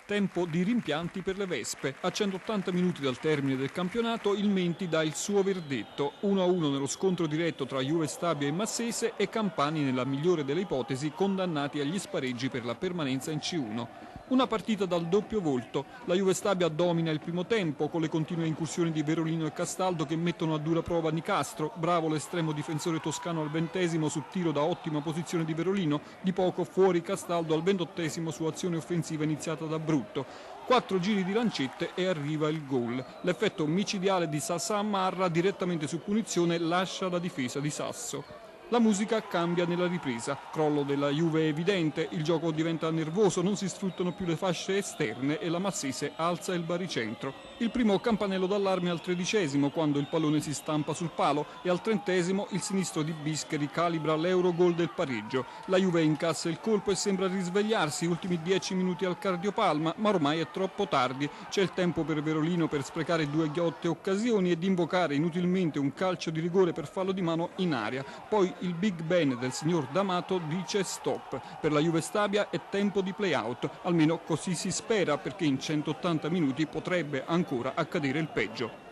tempo di rimpianti per le Vespe. A 180 minuti dal termine del campionato il Menti dà il suo verdetto. 1-1 nello scontro diretto tra Juve Stabia e Massese e Campani, nella migliore delle ipotesi, condannati agli spareggi per la permanenza in C1. Una partita dal doppio volto. La Juve Stabia domina il primo tempo con le continue incursioni di Verolino e Castaldo che mettono a dura prova Nicastro. Bravo l'estremo difensore toscano al 20° su tiro da ottima posizione di Verolino, di poco fuori Castaldo al 28° su azione offensiva iniziata da Brutto. 4 giri di lancette e arriva il gol. L'effetto micidiale di Sassà Marra direttamente su punizione lascia la difesa di Sasso. La musica cambia nella ripresa, crollo della Juve è evidente, il gioco diventa nervoso, non si sfruttano più le fasce esterne e la Massese alza il baricentro. Il primo campanello d'allarme al 13° quando il pallone si stampa sul palo e al 30° il sinistro di Bischeri calibra l'Eurogol del pareggio. La Juve incassa il colpo e sembra risvegliarsi, ultimi 10 minuti al cardiopalma, ma ormai è troppo tardi. C'è il tempo per Verolino per sprecare 2 ghiotte occasioni ed invocare inutilmente un calcio di rigore per fallo di mano in aria. Poi il Big Ben del signor D'Amato dice stop. Per la Juve Stabia è tempo di play-out, almeno così si spera, perché in 180 minuti potrebbe ancora accadere il peggio.